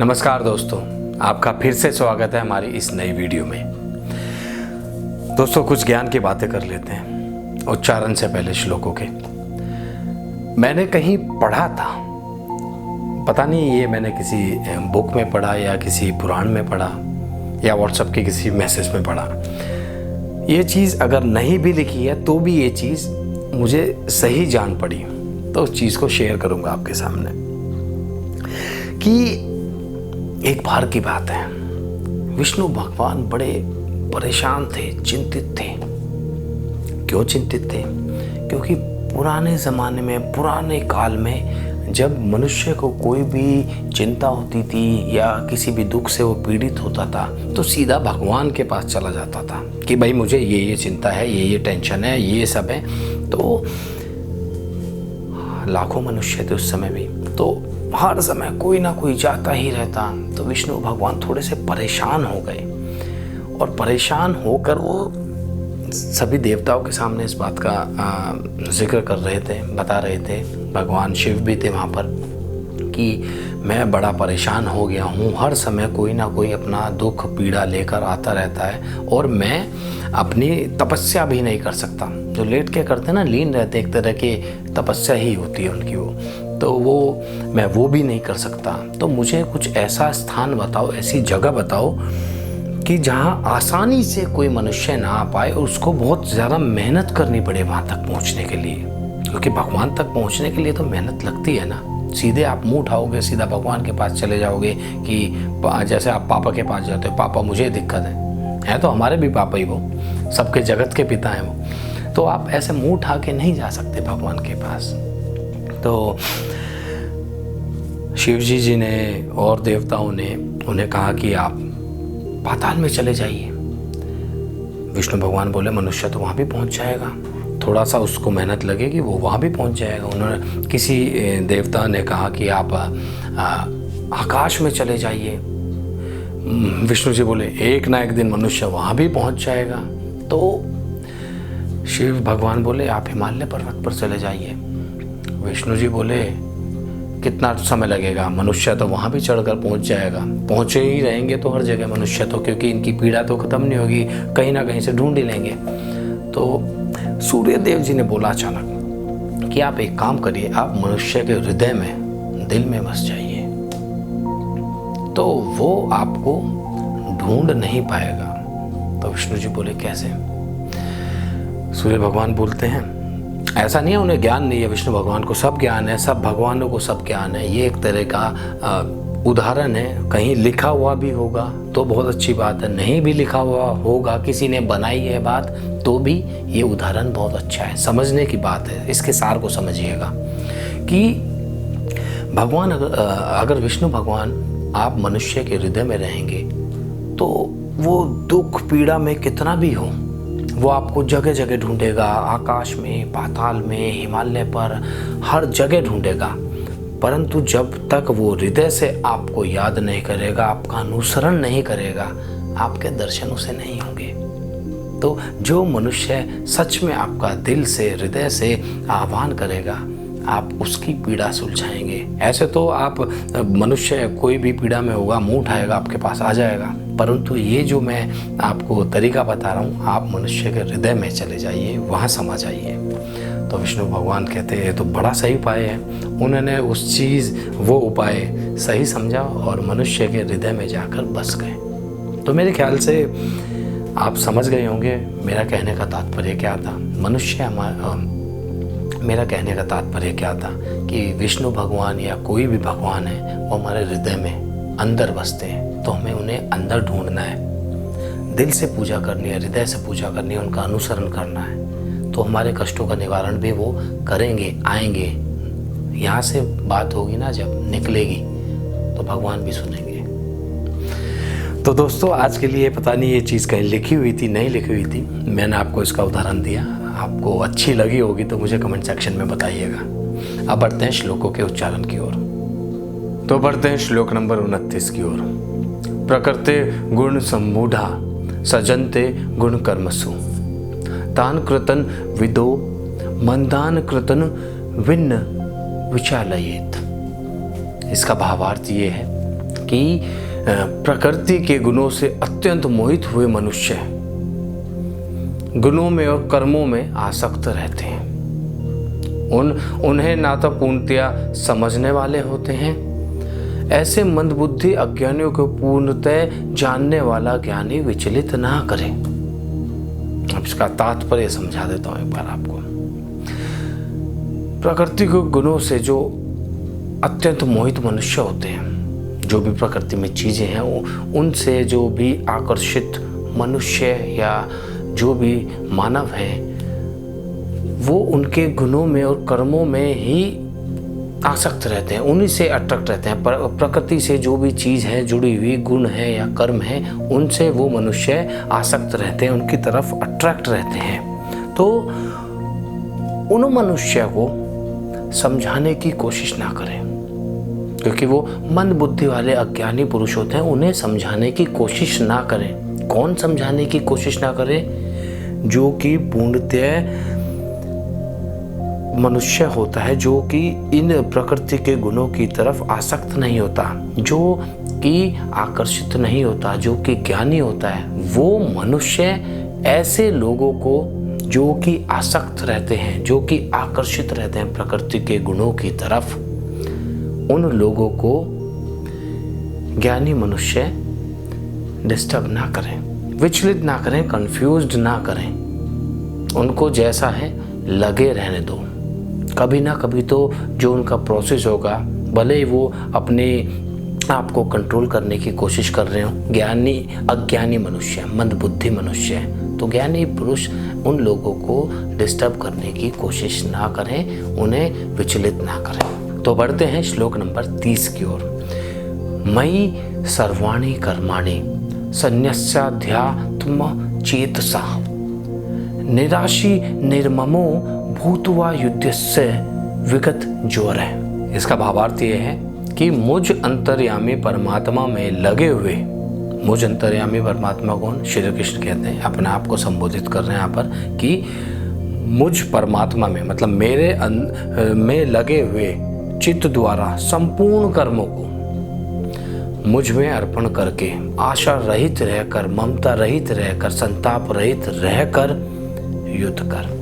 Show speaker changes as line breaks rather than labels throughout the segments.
नमस्कार दोस्तों, आपका फिर से स्वागत है हमारी इस नई वीडियो में। दोस्तों, कुछ ज्ञान की बातें कर लेते हैं उच्चारण से पहले श्लोकों के। मैंने कहीं पढ़ा था, पता नहीं ये मैंने किसी बुक में पढ़ा या किसी पुराण में पढ़ा या व्हाट्सएप के किसी मैसेज में पढ़ा। ये चीज़ अगर नहीं भी लिखी है तो भी ये चीज़ मुझे सही जान पड़ी, तो उस चीज़ को शेयर करूँगा आपके सामने। कि एक बार की बात है, विष्णु भगवान बड़े परेशान थे, चिंतित थे। क्यों चिंतित थे? क्योंकि पुराने ज़माने में, पुराने काल में जब मनुष्य को कोई भी चिंता होती थी या किसी भी दुख से वो पीड़ित होता था तो सीधा भगवान के पास चला जाता था कि भाई मुझे ये चिंता है, ये टेंशन है, ये सब है। तो लाखों मनुष्य थे उस समय भी, तो हर समय कोई ना कोई जाता ही रहता। तो विष्णु भगवान थोड़े से परेशान हो गए और परेशान होकर वो सभी देवताओं के सामने इस बात का जिक्र कर रहे थे, बता रहे थे। भगवान शिव भी थे वहाँ पर कि मैं बड़ा परेशान हो गया हूँ, हर समय कोई ना कोई अपना दुख पीड़ा लेकर आता रहता है और मैं अपनी तपस्या भी नहीं कर सकता। जो लेट के करते ना, लीन रहते, एक तरह की तपस्या ही होती है उनकी वो, तो मैं वो भी नहीं कर सकता। तो मुझे कुछ ऐसा स्थान बताओ, ऐसी जगह बताओ कि जहाँ आसानी से कोई मनुष्य ना आ पाए और उसको बहुत ज़्यादा मेहनत करनी पड़े वहाँ तक पहुँचने के लिए। क्योंकि भगवान तक पहुँचने के लिए तो मेहनत लगती है ना। सीधे आप मुँह उठाओगे, सीधा भगवान के पास चले जाओगे कि जैसे आप पापा के पास जाते हो, पापा मुझे दिक्कत है तो हमारे भी पापा ही, वो सबके जगत के पिता हैं वो। तो आप ऐसे मुँह उठा के नहीं जा सकते भगवान के पास। तो शिव जी ने और देवताओं ने उन्हें कहा कि आप पाताल में चले जाइए। विष्णु भगवान बोले मनुष्य तो वहाँ भी पहुँच जाएगा, थोड़ा सा उसको मेहनत लगेगी, वो वहाँ भी पहुँच जाएगा। उन्होंने किसी देवता ने कहा कि आप आकाश में चले जाइए। विष्णु जी बोले एक ना एक दिन मनुष्य वहाँ भी पहुँच जाएगा। तो शिव भगवान बोले आप हिमालय पर्वत पर चले जाइए। विष्णु जी बोले कितना समय लगेगा, मनुष्य तो वहाँ भी चढ़कर पहुँच जाएगा। पहुँचे ही रहेंगे तो हर जगह मनुष्य तो, क्योंकि इनकी पीड़ा तो ख़त्म नहीं होगी, कहीं ना कहीं से ढूंढ ही लेंगे। तो सूर्य देव जी ने बोला अचानक कि आप एक काम करिए, आप मनुष्य के हृदय में, दिल में बस जाइए, तो वो आपको ढूंढ नहीं पाएगा। तो विष्णु जी बोले कैसे? सूर्य भगवान बोलते हैं ऐसा नहीं है उन्हें ज्ञान नहीं है, विष्णु भगवान को सब ज्ञान है, सब भगवानों को सब ज्ञान है। ये एक तरह का उदाहरण है। कहीं लिखा हुआ भी होगा तो बहुत अच्छी बात है, नहीं भी लिखा हुआ होगा, किसी ने बनाई है बात, तो भी ये उदाहरण बहुत अच्छा है, समझने की बात है। इसके सार को समझिएगा कि भगवान अगर विष्णु भगवान आप मनुष्य के हृदय में रहेंगे तो वो दुख पीड़ा में कितना भी हो, वो आपको जगह जगह ढूंढेगा, आकाश में, पाताल में, हिमालय पर, हर जगह ढूंढेगा। परंतु जब तक वो हृदय से आपको याद नहीं करेगा, आपका अनुसरण नहीं करेगा, आपके दर्शन उसे नहीं होंगे। तो जो मनुष्य सच में आपका दिल से, हृदय से आह्वान करेगा, आप उसकी पीड़ा सुलझाएंगे। ऐसे तो आप मनुष्य कोई भी पीड़ा में होगा, मुंह उठाएगा, आपके पास आ जाएगा। परंतु ये जो मैं आपको तरीका बता रहा हूँ, आप मनुष्य के हृदय में चले जाइए, वहाँ समा जाइए। तो विष्णु भगवान कहते हैं तो बड़ा सही उपाय है। उन्होंने वो उपाय सही समझा और मनुष्य के हृदय में जाकर बस गए। तो मेरे ख्याल से आप समझ गए होंगे मेरा कहने का तात्पर्य क्या था। मेरा कहने का तात्पर्य क्या था कि विष्णु भगवान या कोई भी भगवान है, वो हमारे हृदय में अंदर बसते हैं। तो हमें उन्हें अंदर ढूंढना है, दिल से पूजा करनी है, हृदय से पूजा करनी है, उनका अनुसरण करना है। तो हमारे कष्टों का निवारण भी वो करेंगे, आएंगे। यहाँ से बात होगी ना, जब निकलेगी तो भगवान भी सुनेंगे। तो दोस्तों, आज के लिए पता नहीं ये चीज़ कहीं लिखी हुई थी, नहीं लिखी हुई थी, मैंने आपको इसका उदाहरण दिया। आपको अच्छी लगी होगी तो मुझे कमेंट सेक्शन में बताइएगा। अब बढ़ते हैं श्लोकों के उच्चारण की ओर। तो बढ़ते हैं श्लोक नंबर 29 की ओर। प्रकृते गुण सम्मूढ़ा सजन्ते गुण कर्मसु तान कृतन विदो मंदान कृतन विन्न विचालयेत। इसका भावार्थ ये है कि प्रकृति के गुणों से अत्यंत मोहित हुए मनुष्य गुणों में और कर्मों में आसक्त रहते हैं। उन्हें ना तो पूर्णतया समझने वाले होते हैं। ऐसे मंदबुद्धि अज्ञानियों को पूर्णतः जानने वाला ज्ञानी विचलित ना करे। अब इसका तात्पर्य समझा देता हूं एक बार आपको। प्रकृति के गुणों से जो अत्यंत मोहित मनुष्य होते हैं, जो भी प्रकृति में चीजें हैं उनसे जो भी आकर्षित मनुष्य या जो भी मानव है, वो उनके गुणों में और कर्मों में ही आसक्त रहते हैं, उन्हीं से अट्रैक्ट रहते हैं। प्रकृति से जो भी चीज़ है जुड़ी हुई, गुण है या कर्म है, उनसे वो मनुष्य आसक्त रहते हैं, उनकी तरफ अट्रैक्ट रहते हैं। तो उन मनुष्य को समझाने की कोशिश ना करें, क्योंकि वो मंद बुद्धि वाले अज्ञानी पुरुष होते हैं। उन्हें समझाने की कोशिश ना करें। कौन समझाने की कोशिश ना करे? जो कि पूर्णतः मनुष्य होता है, जो कि इन प्रकृति के गुणों की तरफ आसक्त नहीं होता, जो कि आकर्षित नहीं होता, जो कि ज्ञानी होता है। वो मनुष्य ऐसे लोगों को जो कि आसक्त रहते हैं, जो कि आकर्षित रहते हैं प्रकृति के गुणों की तरफ, उन लोगों को ज्ञानी मनुष्य डिस्टर्ब ना करें, विचलित ना करें, कंफ्यूज्ड ना करें। उनको जैसा है लगे रहने दो। कभी ना कभी तो जो उनका प्रोसेस होगा, भले ही वो अपने आप को कंट्रोल करने की कोशिश कर रहे हो, ज्ञानी अज्ञानी मनुष्य, मंदबुद्धि मनुष्य है, तो ज्ञानी पुरुष उन लोगों को डिस्टर्ब करने की कोशिश ना करें, उन्हें विचलित ना करें। तो बढ़ते हैं श्लोक नंबर 30 की ओर। मयि सर्वाणि कर्माणि संन्यस्याध्यात्म चेतसा निराशी निर्ममो भूतवा युद्धस्य विगत जोर है। इसका भावार्थ ये है कि मुझ अंतर्यामी परमात्मा में लगे हुए, मुझ अंतर्यामी परमात्मा कौन? श्री कृष्ण कहते हैं, अपने आप को संबोधित कर रहे हैं यहाँ पर कि मुझ परमात्मा में, मतलब मेरे में लगे हुए चित्त द्वारा संपूर्ण कर्मों को मुझ में अर्पण करके, आशा रहित रहकर, ममता रहित रहकर, संताप रहित रहकर युद्ध कर।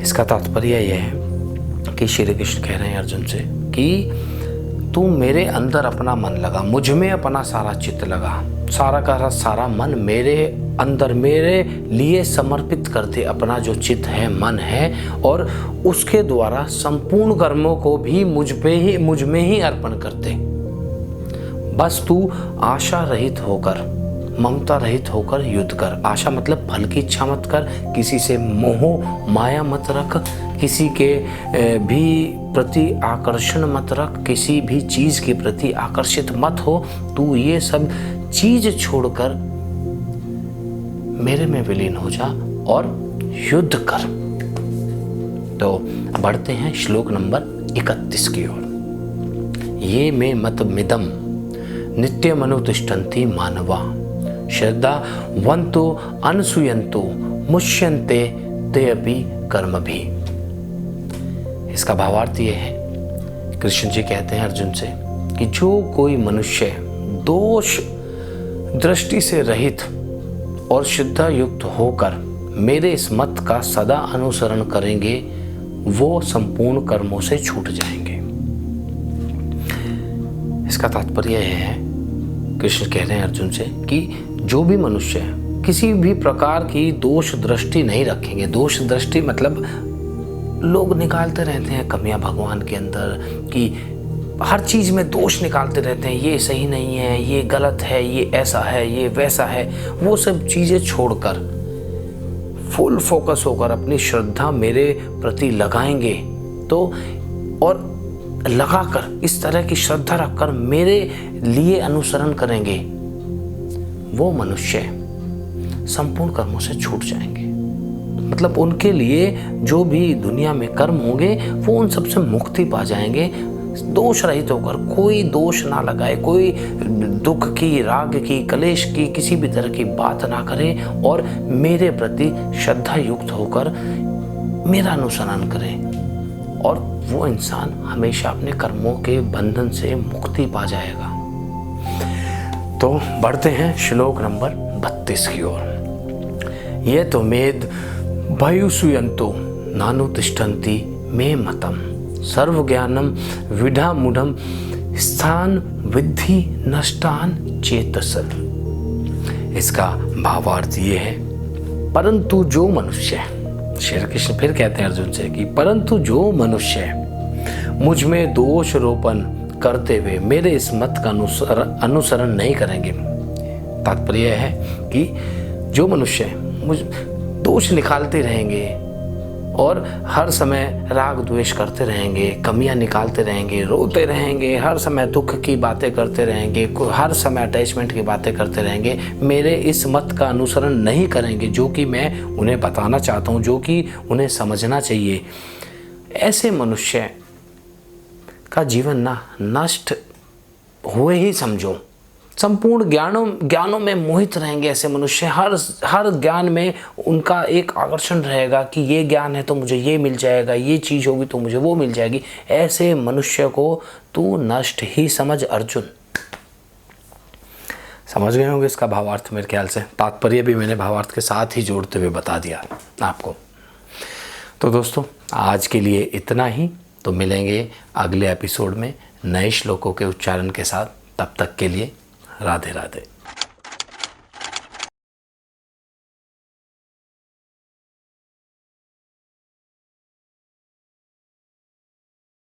इसका तात्पर्य यह है कि श्री कृष्ण कह रहे हैं अर्जुन से कि तू मेरे अंदर अपना मन लगा, मुझ में अपना सारा चित्त लगा, सारा का सारा मन मेरे अंदर मेरे लिए समर्पित कर दे। अपना जो चित्त है, मन है, और उसके द्वारा संपूर्ण कर्मों को भी मुझ में ही अर्पण कर दे। बस तू आशा रहित होकर, ममता रहित होकर युद्ध कर। आशा मतलब फल की इच्छा मत कर, किसी से मोह माया मत रख, किसी के भी प्रति आकर्षण मत रख, किसी भी चीज़ के प्रति आकर्षित मत हो। तू ये सब चीज़ छोड़कर मेरे में विलीन हो जा और युद्ध कर। तो बढ़ते हैं श्लोक नंबर 31 की ओर। ये मे मत मिदम नित्यमनुतिष्ठन्ति मानवा श्रद्धावन्तो अनसूयन्तो मुच्यन्ते ते अपि कर्मभिः। इसका भावार्थ ये है, कृष्ण जी कहते हैं अर्जुन से कि जो कोई मनुष्य दोष दृष्टि से रहित और श्रद्धा युक्त होकर मेरे इस मत का सदा अनुसरण करेंगे, वो संपूर्ण कर्मों से छूट जाएंगे। इसका तात्पर्य यह है, कृष्ण कह रहे हैं अर्जुन से कि जो भी मनुष्य किसी भी प्रकार की दोष दृष्टि नहीं रखेंगे। दोष दृष्टि मतलब लोग निकालते रहते हैं कमियां भगवान के अंदर, कि हर चीज़ में दोष निकालते रहते हैं, ये सही नहीं है, ये गलत है, ये ऐसा है, ये वैसा है। वो सब चीज़ें छोड़कर फुल फोकस होकर अपनी श्रद्धा मेरे प्रति लगाएंगे, तो और लगाकर इस तरह की श्रद्धा रखकर मेरे लिए अनुसरण करेंगे, वो मनुष्य संपूर्ण कर्मों से छूट जाएंगे। मतलब उनके लिए जो भी दुनिया में कर्म होंगे वो उन सबसे मुक्ति पा जाएंगे, दोष रहित होकर, कोई दोष ना लगाए, कोई दुख की, राग की, कलेश की, किसी भी तरह की बात ना करे और मेरे प्रति श्रद्धा युक्त होकर मेरा अनुसरण करे, और वो इंसान हमेशा अपने कर्मों के बंधन से मुक्ति पा जाएगा। तो बढ़ते हैं श्लोक नंबर 32 की ओर। ये तो मेद भयुसुयंतो नानुतिष्ठन्ति मे मतम सर्वज्ञानम विडामूढ़म स्थान विद्धि नष्टान चेतस। इसका भावार्थ ये है, परंतु जो मनुष्य, श्री कृष्ण फिर कहते हैं अर्जुन से कि परंतु जो मनुष्य मुझ में दोष रोपण करते हुए मेरे इस मत का अनुसरण नहीं करेंगे। तात्पर्य है कि जो मनुष्य मुझ दोष निकालते रहेंगे और हर समय राग द्वेष करते रहेंगे, कमियां निकालते रहेंगे, रोते रहेंगे, हर समय दुख की बातें करते रहेंगे, हर समय अटैचमेंट की बातें करते रहेंगे, मेरे इस मत का अनुसरण नहीं करेंगे जो कि मैं उन्हें बताना चाहता हूँ, जो कि उन्हें समझना चाहिए, ऐसे मनुष्य का जीवन ना नष्ट हुए ही समझो। संपूर्ण ज्ञानों में मोहित रहेंगे ऐसे मनुष्य। हर ज्ञान में उनका एक आकर्षण रहेगा कि ये ज्ञान है तो मुझे ये मिल जाएगा, ये चीज़ होगी तो मुझे वो मिल जाएगी। ऐसे मनुष्य को तू नष्ट ही समझ अर्जुन। समझ गए होंगे इसका भावार्थ मेरे ख्याल से। तात्पर्य भी मैंने भावार्थ के साथ ही जोड़ते हुए बता दिया आपको। तो दोस्तों आज के लिए इतना ही। तो मिलेंगे अगले एपिसोड में नए श्लोकों के उच्चारण के साथ। तब तक के लिए राधे राधे।